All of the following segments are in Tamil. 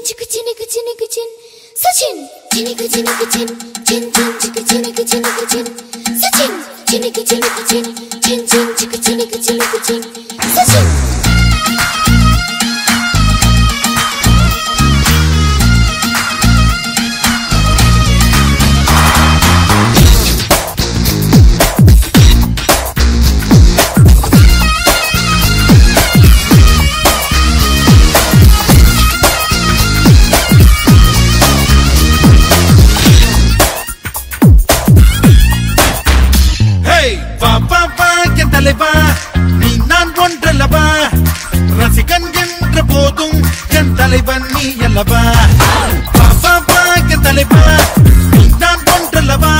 chicka chinnika chinnika chin. Sachin, chinnika chinnika chin. Chin chin chicka chinnika chinnika chin. Sachin, chinnika chinnika chin. Chin chin chicka chinnika chinnika chin. Sachin. நீ நான் ஒன்றல்லவா ரசிகன் என்ற போதும் என் தலைவன் நீ அல்லவா பாப்பா என் தலைவா நீ நான் ஒன்றல்லவா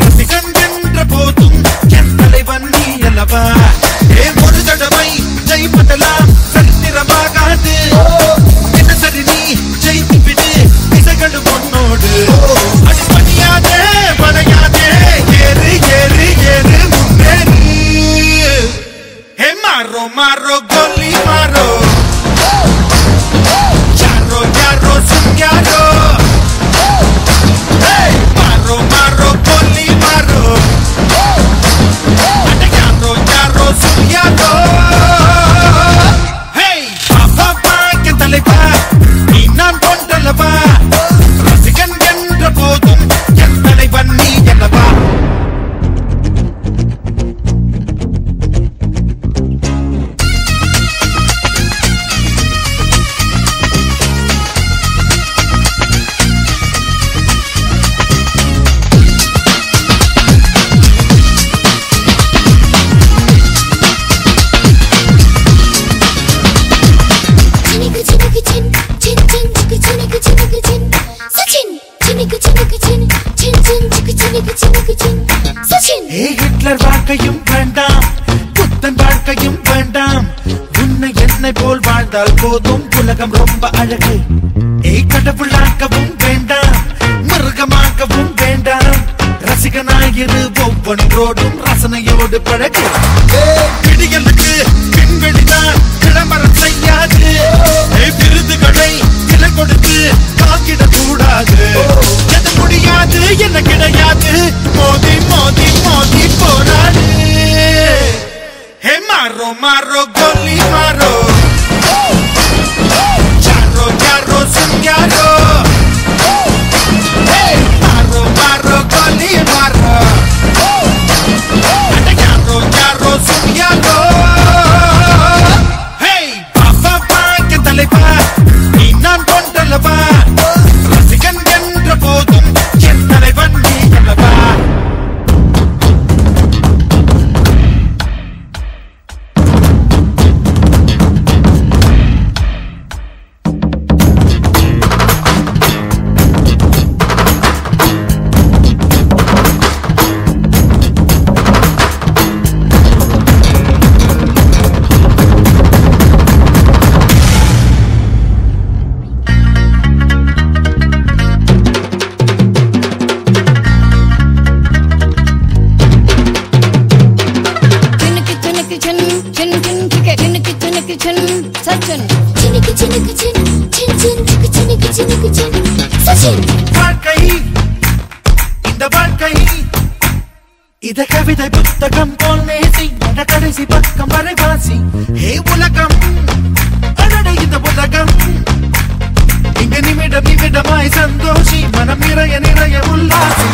ரசிகன் என்ற போதும் என் தலைவன் நீ அல்லவா ஒரு தடவை ஜெயிப்பதெல்லாம் சரித்திரமாகாது என்ன சரி நீ ஜெயித்து விடு இசைகளும் உன்னோடு அடிப்பணியாதே வளையாதே ஏறு ஏறு ஏறு முன்னேறி Marro, marro, goli, marro. Yarro, yarro, sin yarro. Hey, marro, marro, goli, marro. Yarro, yarro, sin yarro. Hey, papa, que taleba. Ni nan kontalaba. Rasikan endra podum. Yan taleban ni yallava. Hitler வாழ்க்கையும் வேண்டாம் புத்தன் வாழ்க்கையும் வேண்டாம் உன்னை என்னை போல் வாழ்ந்தால் போதும் உலகம் ரொம்ப அழகு கடவுளாக்கவும் வேண்டாம் மிருகமாகவும் வேண்டாம் ரசிகனாயிரு ஒவ்வொன்றோடும் ரசனையோடு பழகு விடியலுக்கு பின்வெளிதான் விளம்பரம் செய்யாது விருதுகளை விலை கொடுத்து வாங்கிடக் கூடாது எது முடியாது என்ன கிடையாது மோதி மோதி மோதி போராடு ஹே மாரோ மாரோ கோலி மாரோ யாரோ யாரோ சுன் யாரோ ஹே மாரோ மாரோ கோலி மாரோ யாரோ யாரோ சுன் யாரோ ஹே பாப்பா பாக்க தலைவா நீ நான் கொண்டல்லவா ரசிகன் என்ற போதும் என் தலைவன் நீ அல்லவா இத கவிதை புத்தகம் போல் நேசி கடைசி பக்கம் வரை வாசி ஹே உலகம் அடட இந்த உலகம் இங்க நிமிடம் நிமிடமாய் சந்தோஷி மனம் நிறைய நிறைய உல்லாசி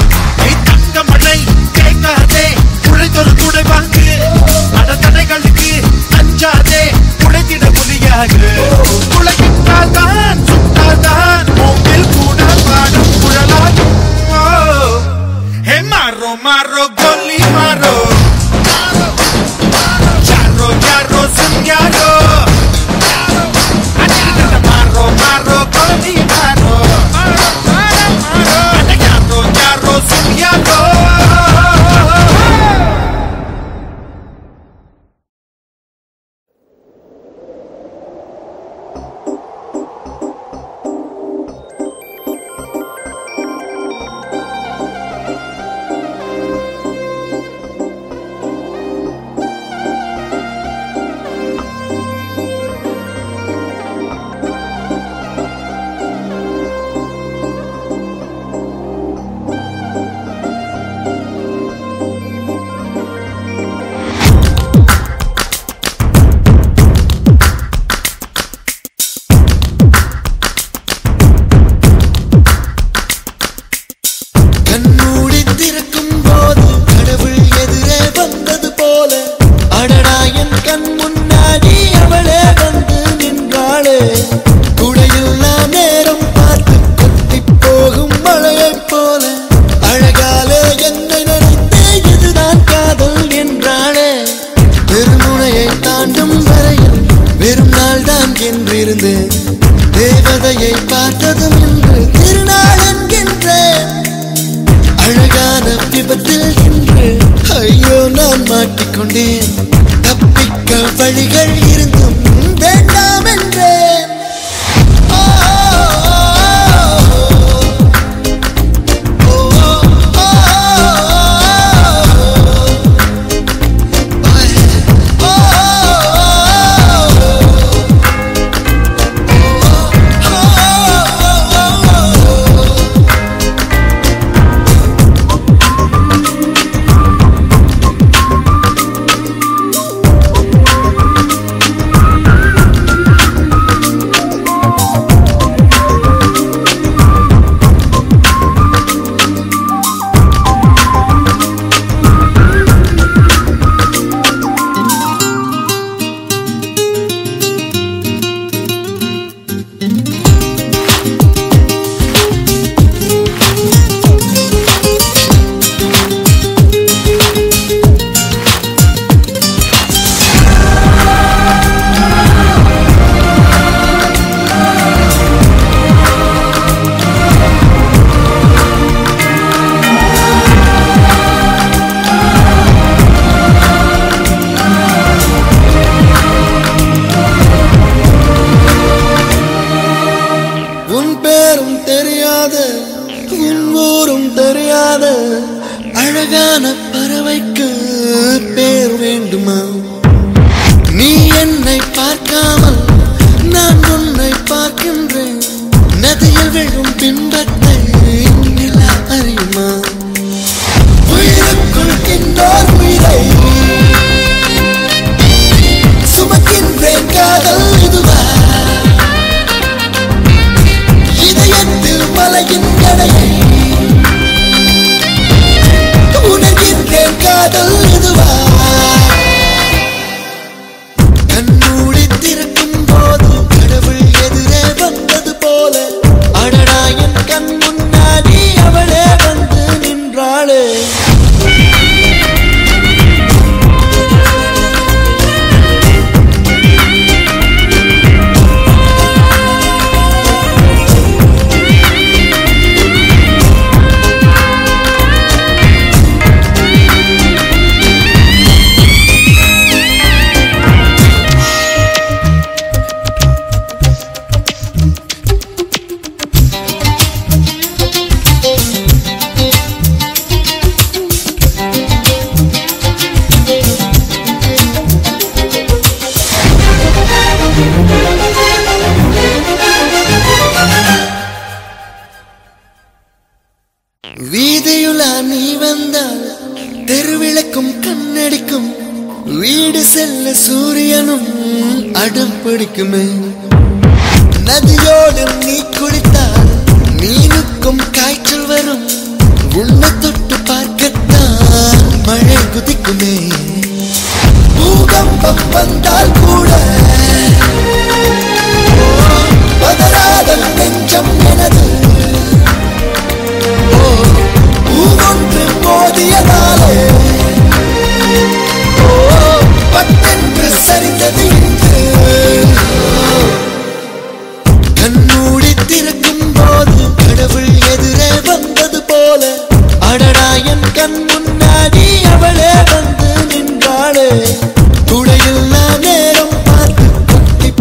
தங்க மழை கேட்காதே உழைத்தொரு துடை வாங்கு அட தடைகளுக்கு அஞ்சாதே உழைத்திட முடியாது உழைக்கின்றால் தான் சுட்டால் தான் மூங்கில் கூட பாடும் குழலாகும் ஹே மாரோ மாரோ கோலி மாரோ யாரோ யாரோ சுன் யாரோ மாரோ மாரோ கோலி மாரோ யாரோ யாரோ சுன் யாரோ குடையில்லா நேரம் பார்த்து கொட்டி போகும் மழையை போல அழகாலே என்னை நினைத்தே இதுதான் காதல் என்றாளே. பெருமுனையை தாண்டும் வரையில் வெறும் நாள் தான் என்றிருந்தேன். தேவதையை பார்த்ததும் இன்று திருநாள் என்கின்றேன். அழகான விபத்தில் இன்று ஐயோ நான் மாட்டிக்கொண்டேன். தப்பிக்க வழிகள் இருந்தும் வேண்டாம் என்றேன். அழகான பறவைக்கு பேர் வேண்டுமா? நீ என்னை பார்க்காமல் நான் உன்னை பார்க்கின்றேன். நதியில் விழும் பிம்பத்தை நிலா அறியுமா? உயிருக்குள் இன்னொரு உயிரை சுமக்கின்றேன். காதல் இதுவா? இதயத்தில் மலையின் கடையை காதல் இதுவா? கண்மூடி திறக்கும் போது கடவுள் எதிரே வந்தது போல அடடா என் கண் முன்னாடி அவளே வந்து நின்றாளே. வீதியுலா நீ வந்தால் தெருவிளக்கும் கண்ணடிக்கும். வீடு செல்ல சூரியனும் அடம் பிடிக்குமே. நதியோடு நீ குளித்தால் மீனுக்கும் காய்ச்சல் வரும். உன்னை தொட்டு பார்க்கத்தான் மழை குதிக்குமே. பூகம்பம் வந்தால் கூட பதறாத நெஞ்சம் எனது. பூவொன்று மோதியதாலே பட்டென்று சரிந்தது இன்று. கண்மூடி திறக்கும் போது கடவுள் எதிரே வந்தது போல அடடா என் கண் முன்னாடி அவளே வந்து நின்றாளே. குடையில்லா நேரம் பார்த்து கொட்டி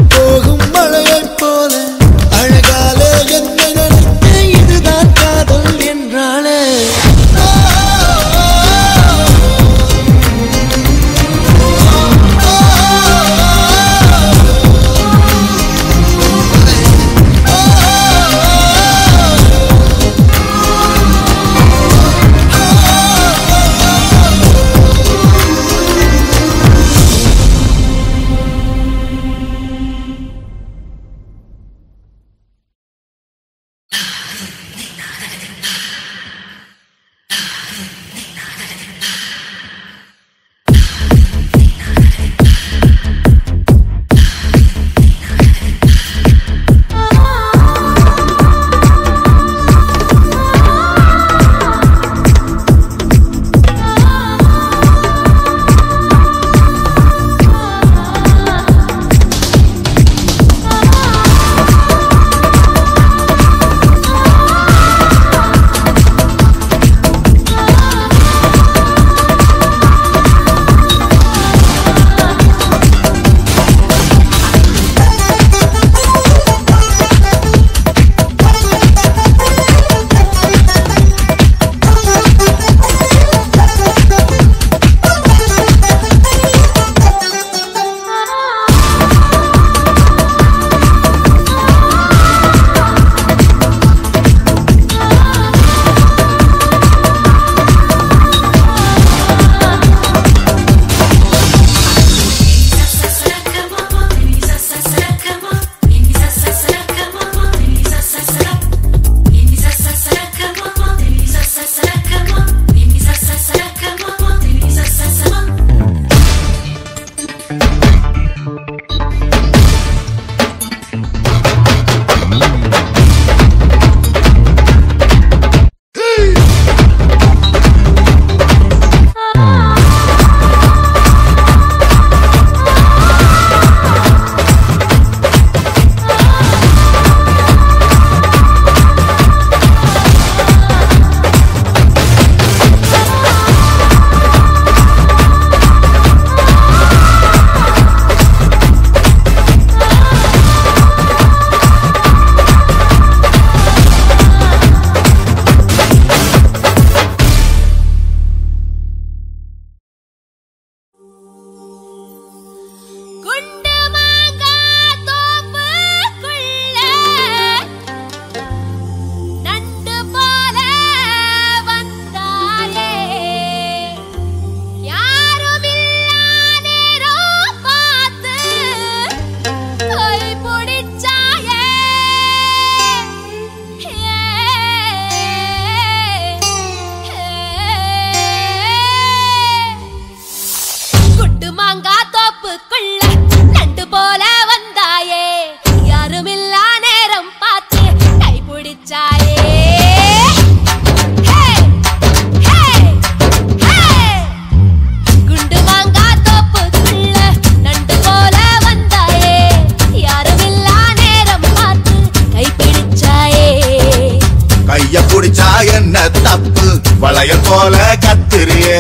பிடிச்சா என்ன தப்பு வளையல் போல கத்திரியே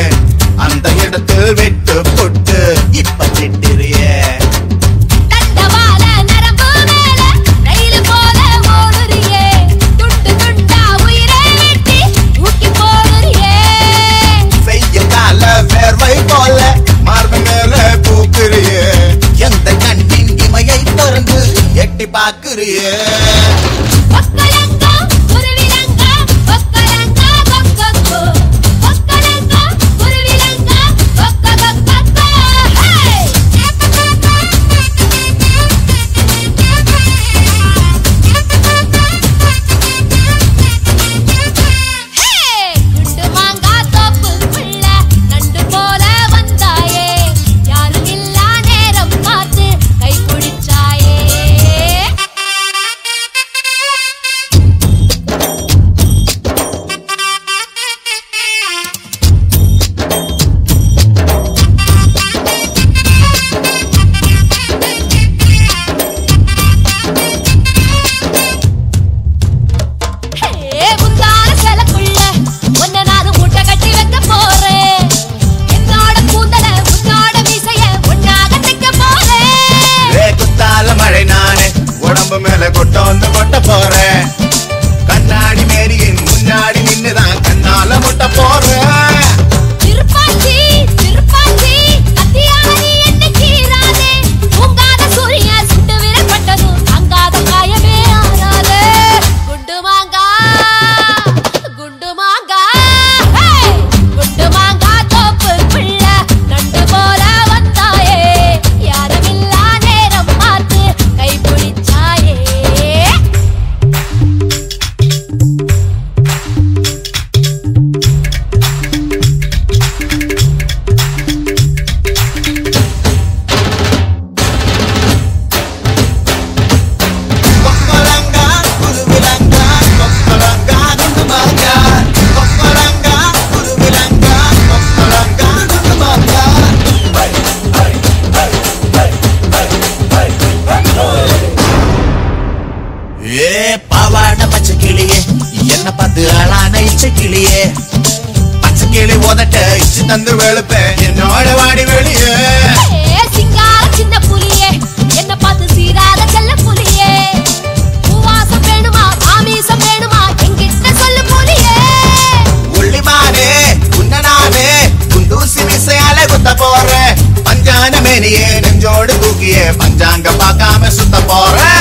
அந்த இடத்தில் விட்டு போட்டு இப்ப திட்டிரியே தண்டவாள நரம்பு மேல ரயில் போல ஓடுறியே துண்டு துண்டா உயிரை வெட்டி ஊக்கி போடுறியே வெயில் கால வேர்வை போல மார்பு மேல பூக்குறியே எந்த கண்ணின் இமையை திறந்து எட்டி பாக்குறியே கண்ணாடி மேரியின் முன்னாடி நின்னுதான் கண்ணால முட்ட போறேன் பாவாட பச்சை கிளியே என்ன பார்த்து ஆளான இச்சை கிளியே பச்சை கிளி உதட்ட இச்சு தந்து வெளுப்பேன் என்னோட வாடி வெளியே சிங்கார சின்ன புலியே என்ன பார்த்து சீராத செல்ல புலியே பூவாசம் வேணுமா ஆமீசம் வேணுமா என்கிட்ட சொல்லு புலியே உள்ளிமானே உன்னனானே குண்டூசி விசையால குத்த போறேன் பஞ்சான மேனியே நெஞ்சோடு தூக்கியே பஞ்சாங்க பார்க்காம சுத்த போறேன்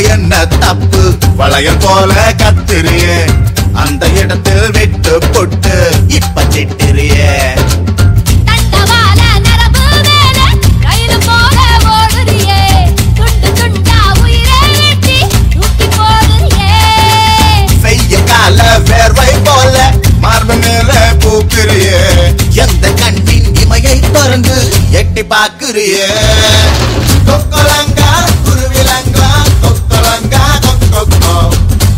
என்ன தப்பு வளையல் போல கத்திரியே அந்த இடத்தில் விட்டு போட்டு இப்ப திட்டிரியே தண்டவாள நரம்பு மேல ரயில் போல ஓடுறியே துண்டு துண்டா உயிரை வெட்டி ஊக்கி போடுறியே வெயில் கால வேர்வை போல மார்பு மேல பூக்குறியே எந்த கண்ணின் இமையை திறந்து எட்டி பாக்குறியே கொக்கலங்கா குருவிலங்கா கொக்கலங்கா கொக்கொக்கோ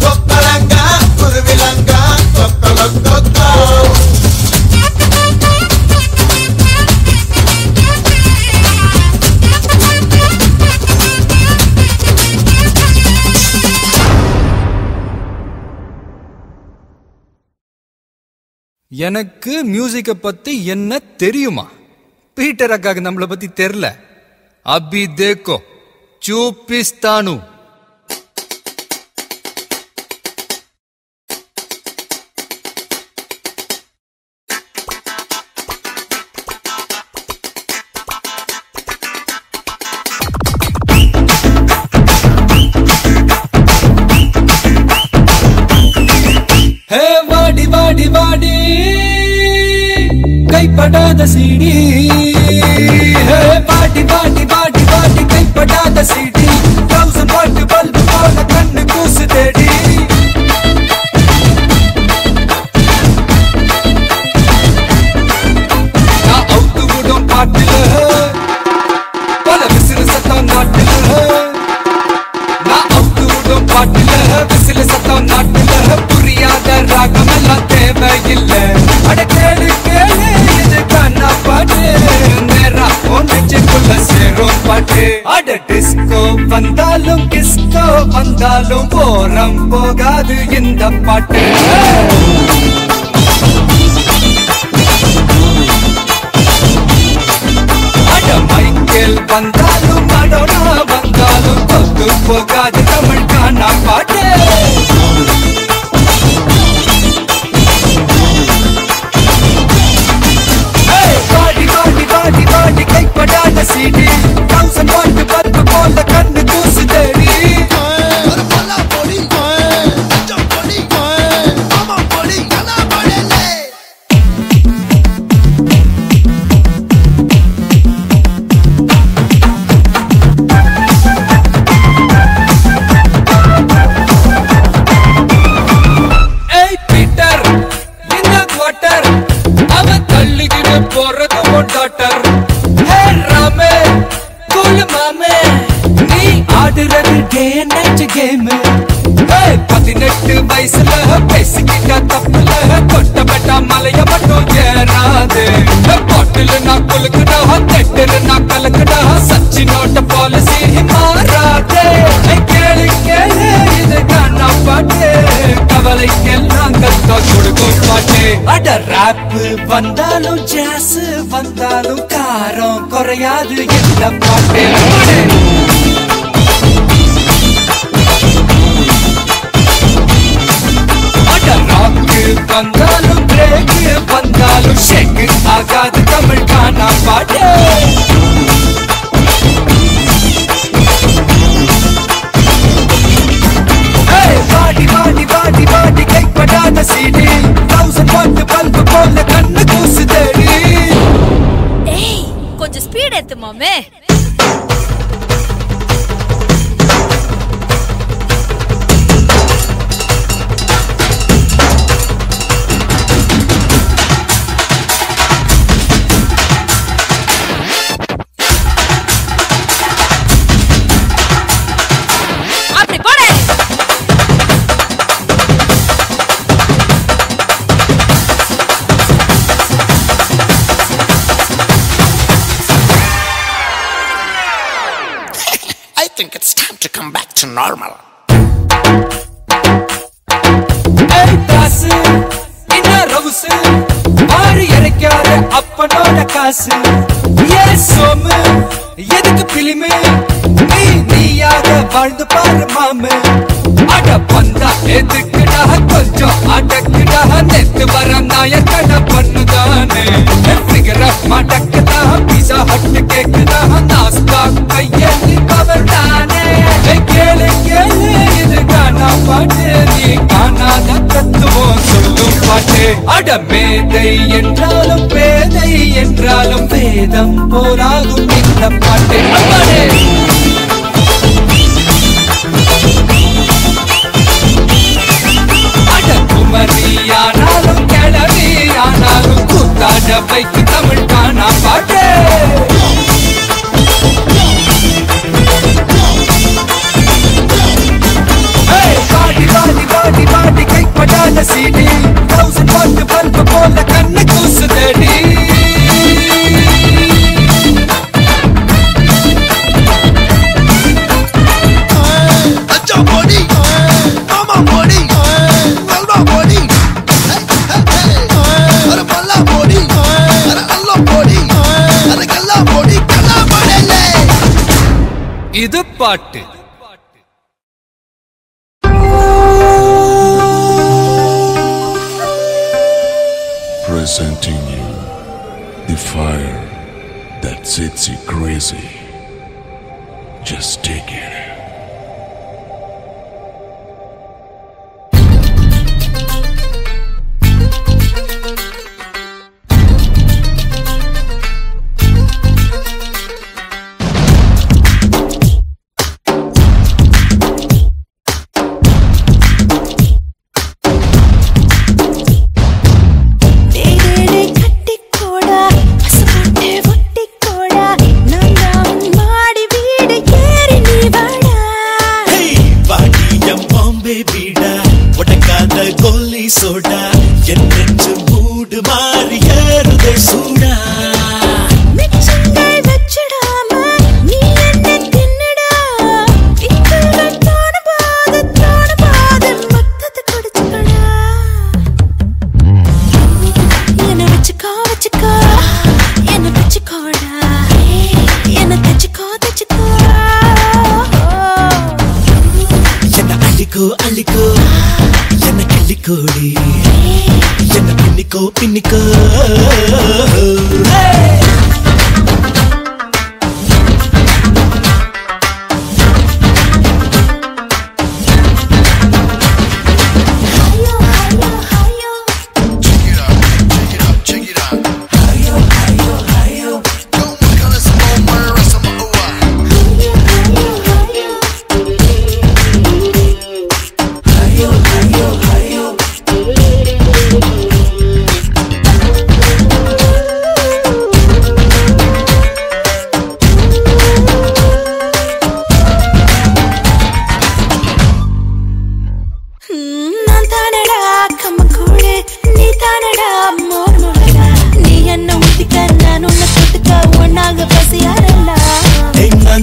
கொக்கலங்கா குருவிலங்கா கொக்கொக்கோ எனக்கு மியூசிக்க பத்தி என்ன தெரியுமா? பீட்டர் அக்காக்கு நம்மள பத்தி தெரியல. அபி தேக்கோ చూపిస్తాను. ஹே வாடி வாடி வாடி கைப்படாத சீடி ஹே வாடி வாடி வாடி வாடி கைப்படாத சீடி 1000 வாட் பல்பு போல கண்ணு கூசு தேடி நான் அவுத்து விடும் பாட்டுல பல விசிறு சத்தம் நாட்டுல நான் அவுத்து விடும் பாட்டுல விசிறு சத்தம் நாட்டுல புரியாத பாட்டு. அட டிஸ்கோ வந்தாலும் கிஸ்கோ வந்தாலும் போரம் போகாது இந்த பாட்டு. அட மைக்கேல் வந்தாலும் மடோனா வந்தாலும் தொத்து போகாது தமிழ் கானா பாட்டு. பாடி கைப்படாத சீடி 1000 வாட் பல்பு போல கண்ணு கூசு தேடி. ஏய் பீட்டர் இந்த குவார்டர் அவன் தள்ளிக்கிட்டு போறது டாக்டர். ஹே ராமே கூல் மாமே நீ ஆடுறது டே நைட் கேம். 18 வயசுல பேசிக்கிட்ட தப்புல தொட்டப்பட்ட மலைய மட்டும் ஏறாது. பாட்டில் நான் குலுக்குடா தெட்டில் நான் கலக்குடா சச்சினோட பாலிசி மாறாது. கேளு கேளு இது காணா பாட்டு கவலைக்கெல்லாம் கத்தா கொடுக்கும் பாட்டு. அட ராப் வந்தாலும் ஜாஸ் வந்தாலும் காரம் குறையாது இந்த பாட்டு. அட ராக்கு வந்தாலும் பிரேக் வந்தாலும் ஷேக் ஆகாது தமிழ் கானா பாட்டு. பாடி பாடி பாடி பாடி கைப்படாத சீடி 1000 வாட் பல்பு போல கண்ணு கூசு தேடி. ஏய் கொஞ்சம் ஸ்பீட் ஏத்து மாமே. I think it's time to come back to normal. Hey boss, inna rose, vaari erekkaade appanoda kaasu. Yes somu, edukku filime, neeyaga vaazhdu paaru maame. Ada panda edukkuda konjam adakkuda nettu vara nayakada pannudane. Figure up madakkuda pizza hut kekkuda nasta kaiyalli kavardane. Kele kele idu kana paate nee kaanada தத்துவம் சொல்லும் பாட்டு. அட மேதை என்றாலும் பேதை என்றாலும் வேதம் போராகும் இந்த பாட்டு. அட குமரியானாலும் கிளவியானாலும் கூத்தாட வைக்கு தமிழ் கானா பாட்டு. பாடி பாடி பாடி பாடி கைப்படாத சீடி 1000 வாட் பல்பு போல கண்ணு கூசு தேடி. இது பாட்டு. Presenting you the fire that sets you crazy. Just take it. Soda என்னென்று மூடு மாறி ஏறுதே சூடா மிச்சங்கள் வச்சிடாம நீ அள்ளிக்கோ அள்ளிக்கோ என்ன கிள்ளிக்கோடி என்ன பின்னிக்கோ பின்னிக்கோ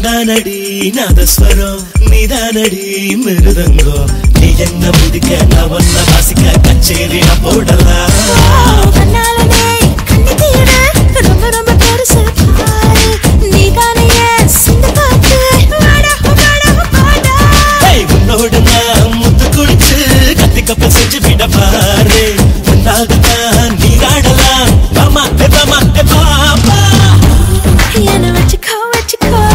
நானடி நாதஸ்வரம் நீதானடி மிருதங்கோ நீ என்ன முதிக்க நான் ஒன்ன வாசிக்க கச்சேரி நான் போடலாம் ரொம்ப ரொம்ப பெருசு நீதானே சிந்து பார்த்து உன்னோடு நான் முத்து குடிச்சு கத்தி கப்ப செஞ்சு விட பாரு உன்னாகத்தான் நீ ஆடலாம் பாமா பாமா பாமா என்ன வச்சுக்கோ வச்சுக்கோ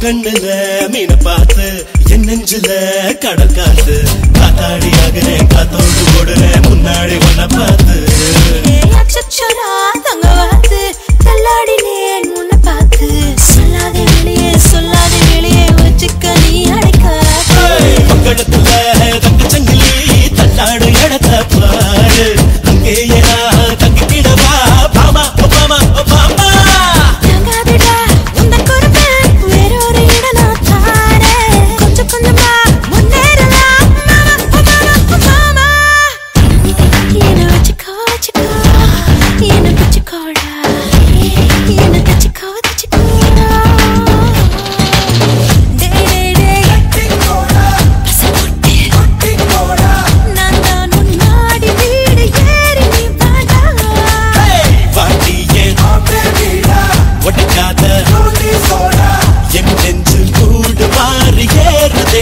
கண்ணுல மீன பார்த்து என் நெஞ்சுல கடல் காத்து காத்தாடி ஆகுறேன் காத்தோடு ஓடுறேன் முன்னாடி ஒன்ன பார்த்து தங்க வாத்து தள்ளாடினேன் உன்னை பார்த்து சொல்லாதே வெளியே வச்சுக்க நீ அடைக்க பக்கத்துல தங்க சங்கிலி தள்ளாடு இடத்த பாரு அங்கேயே தங்கிக்கிடவா பாமா பாமா பாமா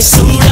சூட